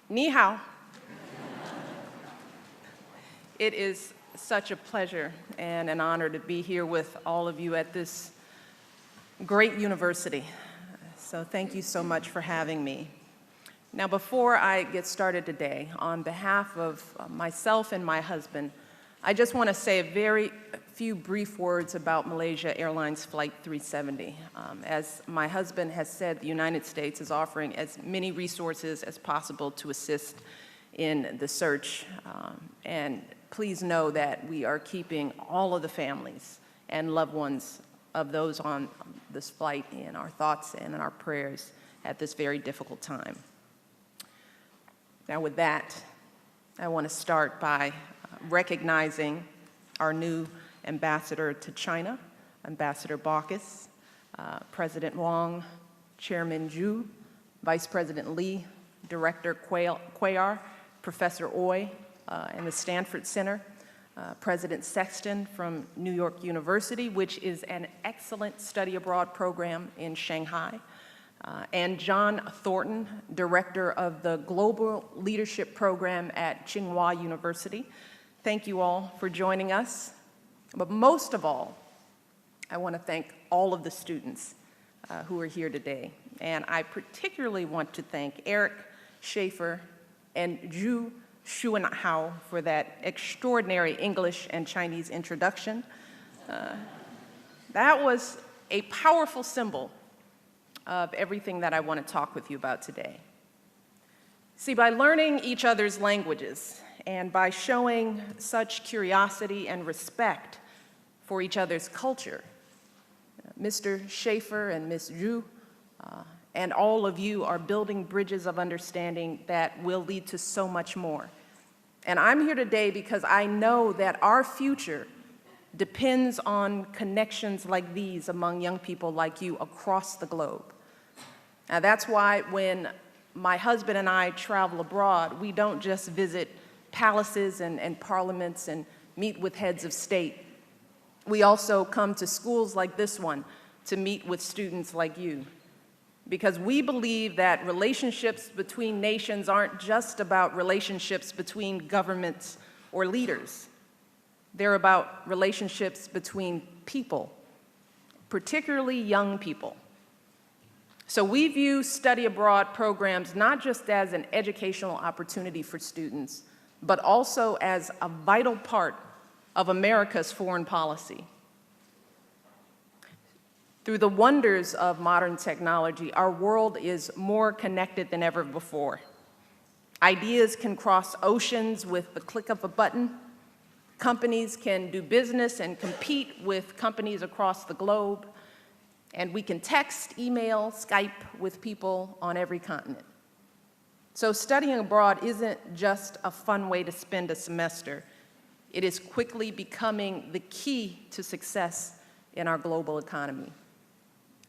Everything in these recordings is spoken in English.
Ni hao. It is such a pleasure and an honor to be here with all of you at this great university. So thank you so much for having me. Now, before I get started today, on behalf of myself and my husband, I just want to say a very few brief words about Malaysia Airlines Flight 370. As my husband has said, the United States is offering as many resources as possible to assist in the search. And please know that we are keeping all of the families and loved ones of those on this flight in our thoughts and in our prayers at this very difficult time. Now, with that, I want to start by recognizing our new ambassador to China, Ambassador Baucus, President Wang, Chairman Zhu, Vice President Li, Director Cuellar, Professor Ooi, and the Stanford Center, President Sexton from New York University, which is an excellent study abroad program in Shanghai, and John Thornton, Director of the Global Leadership Program at Tsinghua University. Thank you all for joining us. But most of all, I want to thank all of the students who are here today. And I particularly want to thank Eric Schaefer and Zhu Xuanhao for that extraordinary English and Chinese introduction. That was a powerful symbol of everything that I want to talk with you about today. See, by learning each other's languages and by showing such curiosity and respect for each other's culture, Mr. Schaefer and Ms. Zhu and all of you are building bridges of understanding that will lead to so much more. And I'm here today because I know that our future depends on connections like these among young people like you across the globe. Now, that's why when my husband and I travel abroad, we don't just visit palaces and parliaments and meet with heads of state. We also come to schools like this one to meet with students like you, because we believe that relationships between nations aren't just about relationships between governments or leaders. They're about relationships between people, particularly young people. So we view study abroad programs not just as an educational opportunity for students, but also as a vital part of America's foreign policy. Through the wonders of modern technology, our world is more connected than ever before. Ideas can cross oceans with the click of a button. Companies can do business and compete with companies across the globe. And we can text, email, Skype with people on every continent. So studying abroad isn't just a fun way to spend a semester. It is quickly becoming the key to success in our global economy.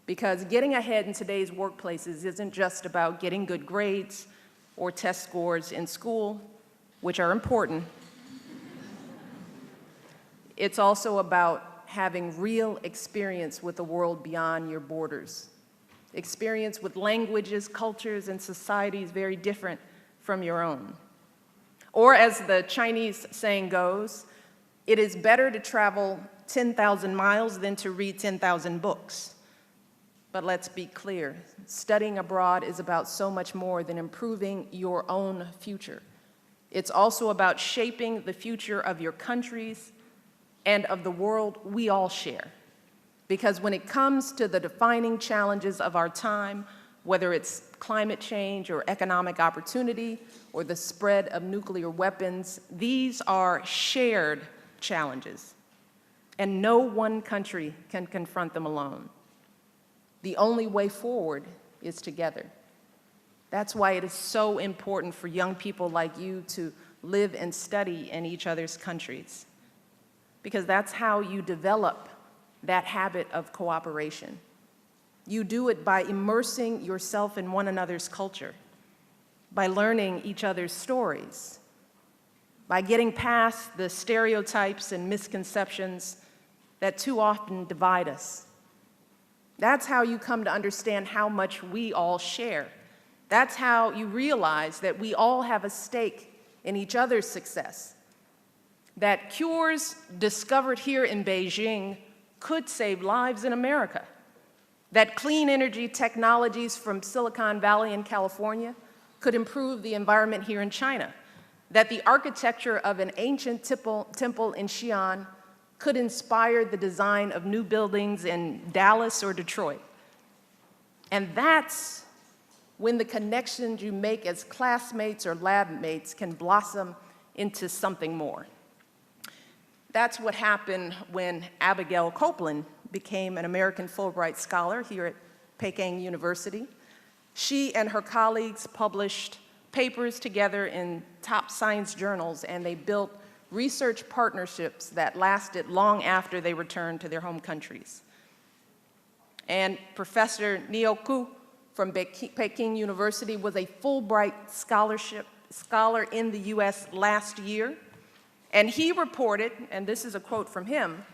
Because getting ahead in today's workplaces isn't just about getting good grades or test scores in school, which are important. It's also about having real experience with the world beyond your borders. Experience with languages, cultures, and societies very different from your own. Or as the Chinese saying goes, it is better to travel 10,000 miles than to read 10,000 books. But let's be clear, studying abroad is about so much more than improving your own future. It's also about shaping the future of your countries and of the world we all share. Because when it comes to the defining challenges of our time, whether it's climate change or economic opportunity or the spread of nuclear weapons, these are shared challenges. And no one country can confront them alone. The only way forward is together. That's why it is so important for young people like you to live and study in each other's countries, because that's how you develop that habit of cooperation. You do it by immersing yourself in one another's culture, by learning each other's stories, by getting past the stereotypes and misconceptions that too often divide us. That's how you come to understand how much we all share That's how you realize that we all have a stake in each other's success, that cures discovered here in Beijing could save lives in America, that clean energy technologies from Silicon Valley in California could improve the environment here in China, that the architecture of an ancient temple in Xi'an could inspire the design of new buildings in Dallas or Detroit. And that's when the connections you make as classmates or lab mates can blossom into something more. That's what happened when Abigail Copeland became an American Fulbright Scholar here at Peking University. She and her colleagues published papers together in top science journals, and they built research partnerships that lasted long after they returned to their home countries. And Professor Neo Ku from Peking University was a Fulbright scholar in the US last year, and he reported, and this is a quote from him,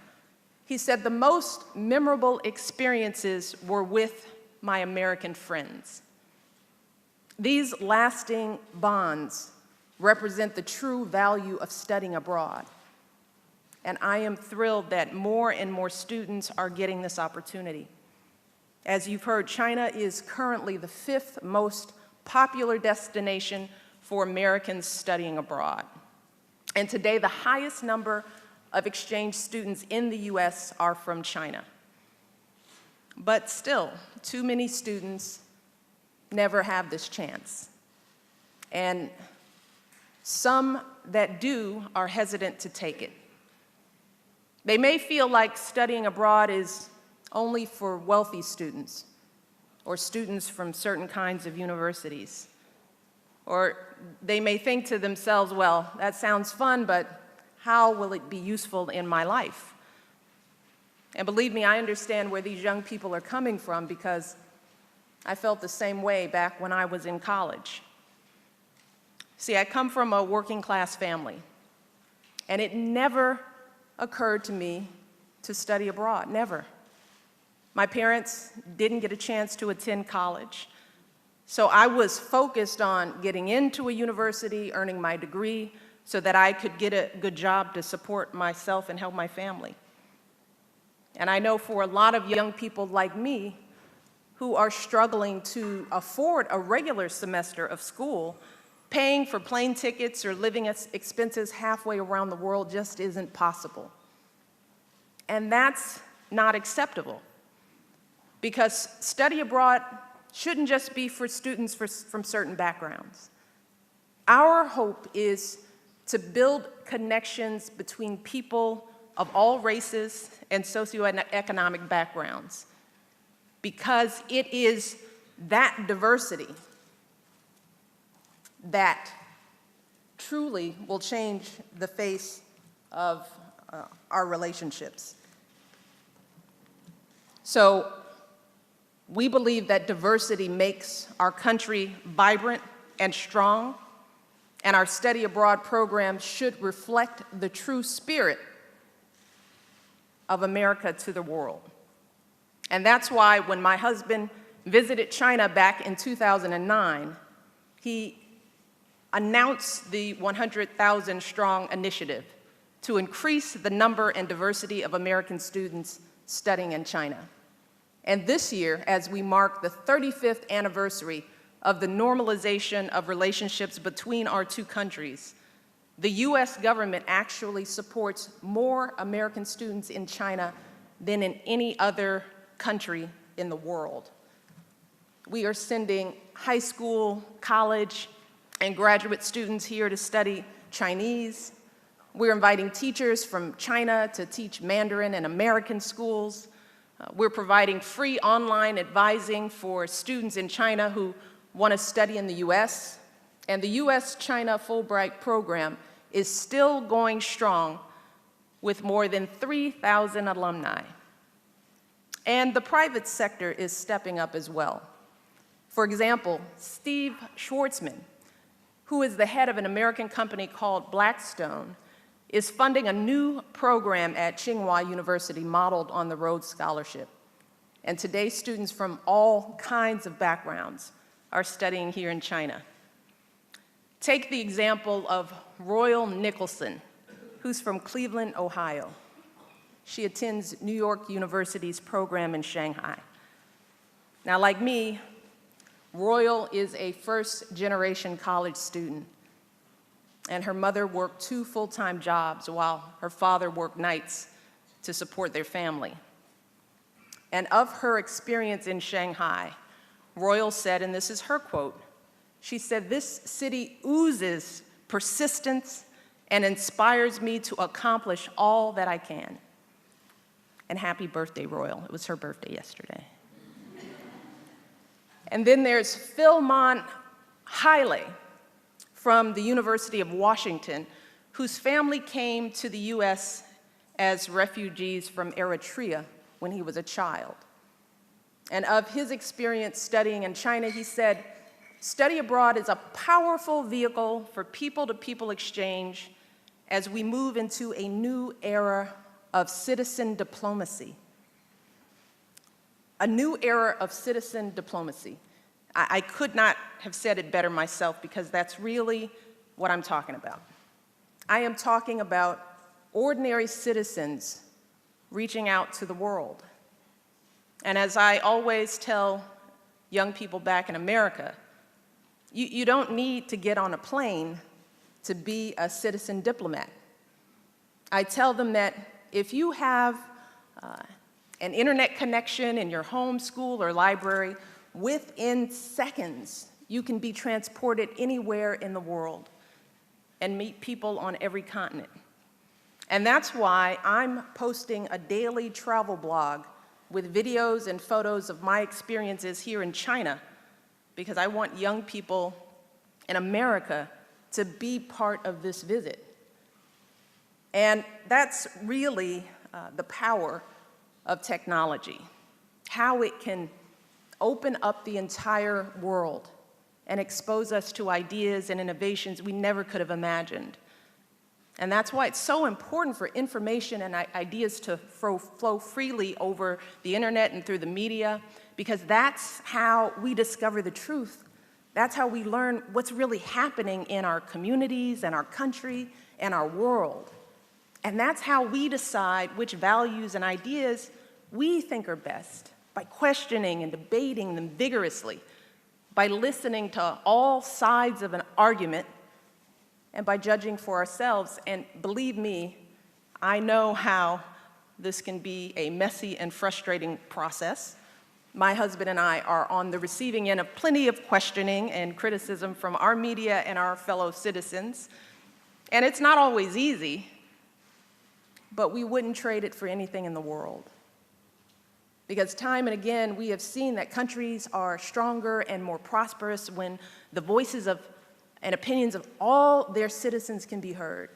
he said, "The most memorable experiences were with my American friends." These lasting bonds represent the true value of studying abroad. And I am thrilled that more and more students are getting this opportunity. As you've heard, China is currently the 5th most popular destination for Americans studying abroad. And today, the highest number of exchange students in the US are from China. But still, too many students never have this chance. And some that do are hesitant to take it. They may feel like studying abroad is only for wealthy students or students from certain kinds of universities. Or they may think to themselves, well, that sounds fun, but how will it be useful in my life? And believe me, I understand where these young people are coming from because I felt the same way back when I was in college. See, I come from a working class family, and it never occurred to me to study abroad, never. My parents didn't get a chance to attend college, so I was focused on getting into a university, earning my degree, so that I could get a good job to support myself and help my family. And I know for a lot of young people like me who are struggling to afford a regular semester of school, paying for plane tickets or living expenses halfway around the world just isn't possible. And that's not acceptable, because study abroad shouldn't just be for students from certain backgrounds. Our hope is to build connections between people of all races and socioeconomic backgrounds, because it is that diversity that truly will change the face of our relationships. So we believe that diversity makes our country vibrant and strong, and our study abroad program should reflect the true spirit of America to the world. And that's why when my husband visited China back in 2009, he announced the 100,000 Strong Initiative to increase the number and diversity of American students studying in China. And this year, as we mark the 35th anniversary of the normalization of relationships between our two countries, the US government actually supports more American students in China than in any other country in the world. We are sending high school, college, and graduate students here to study Chinese. We're inviting teachers from China to teach Mandarin in American schools. We're providing free online advising for students in China who want to study in the US. And the US-China Fulbright program is still going strong with more than 3,000 alumni. And the private sector is stepping up as well. For example, Steve Schwartzman, who is the head of an American company called Blackstone, is funding a new program at Tsinghua University modeled on the Rhodes Scholarship. And today, students from all kinds of backgrounds are studying here in China. Take the example of Royal Nicholson, who's from Cleveland, Ohio. She attends New York University's program in Shanghai. Now, like me, Royal is a first-generation college student, and her mother worked 2 full-time jobs while her father worked nights to support their family. And of her experience in Shanghai, Royal said, and this is her quote, she said, "This city oozes persistence and inspires me to accomplish all that I can." And happy birthday, Royal. It was her birthday yesterday. And then there's Philmon Haile from the University of Washington, whose family came to the US as refugees from Eritrea when he was a child. And of his experience studying in China, he said, "Study abroad is a powerful vehicle for people-to-people exchange as we move into a new era of citizen diplomacy." A new era of citizen diplomacy. I could not have said it better myself, because that's really what I'm talking about. I am talking about ordinary citizens reaching out to the world. And as I always tell young people back in America, you don't need to get on a plane to be a citizen diplomat. I tell them that if you have an internet connection in your home, school, or library, within seconds, you can be transported anywhere in the world and meet people on every continent. And that's why I'm posting a daily travel blog with videos and photos of my experiences here in China, because I want young people in America to be part of this visit. And that's really the power of technology, how it can open up the entire world and expose us to ideas and innovations we never could have imagined. And that's why it's so important for information and ideas to flow freely over the internet and through the media, because that's how we discover the truth. That's how we learn what's really happening in our communities and our country and our world. And that's how we decide which values and ideas we think are best, by questioning and debating them vigorously, by listening to all sides of an argument, and by judging for ourselves. And believe me, I know how this can be a messy and frustrating process. My husband and I are on the receiving end of plenty of questioning and criticism from our media and our fellow citizens. And it's not always easy, but we wouldn't trade it for anything in the world. Because time and again, we have seen that countries are stronger and more prosperous when the voices of and opinions of all their citizens can be heard.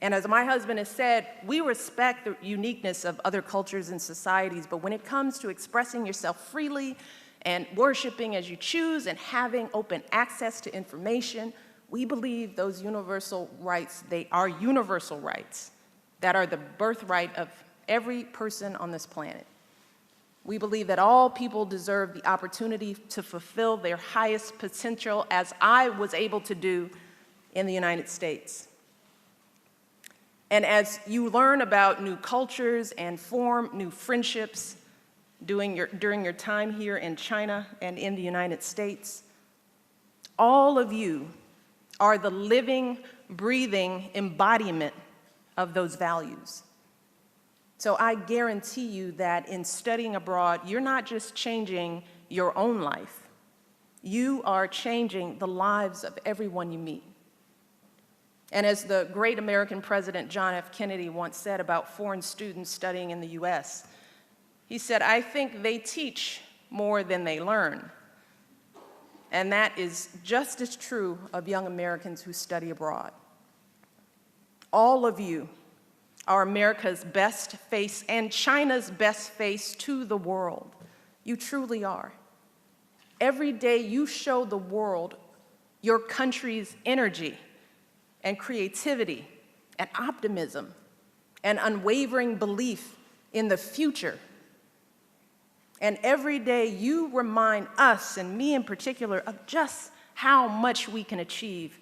And as my husband has said, we respect the uniqueness of other cultures and societies, but when it comes to expressing yourself freely and worshiping as you choose and having open access to information, we believe those universal rights, they are universal rights that are the birthright of every person on this planet. We believe that all people deserve the opportunity to fulfill their highest potential, as I was able to do in the United States. And as you learn about new cultures and form new friendships during your time here in China and in the United States, all of you are the living, breathing embodiment of those values. So I guarantee you that in studying abroad, you're not just changing your own life, you are changing the lives of everyone you meet. And as the great American president John F. Kennedy once said about foreign students studying in the US, he said, "I think they teach more than they learn." And that is just as true of young Americans who study abroad. All of you are America's best face and China's best face to the world. You truly are. Every day you show the world your country's energy and creativity and optimism and unwavering belief in the future. And every day you remind us, and me in particular, of just how much we can achieve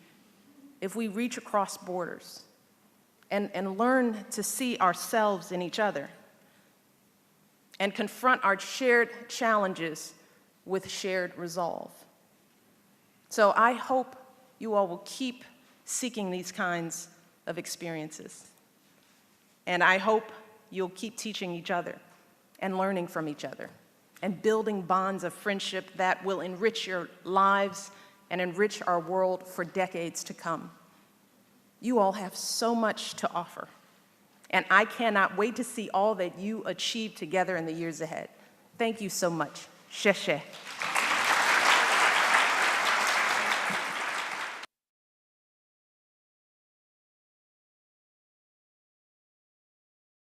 if we reach across borders and learn to see ourselves in each other and confront our shared challenges with shared resolve. So I hope you all will keep seeking these kinds of experiences. And I hope you'll keep teaching each other and learning from each other and building bonds of friendship that will enrich your lives and enrich our world for decades to come. You all have so much to offer, and I cannot wait to see all that you achieve together in the years ahead. Thank you so much. Sheshe.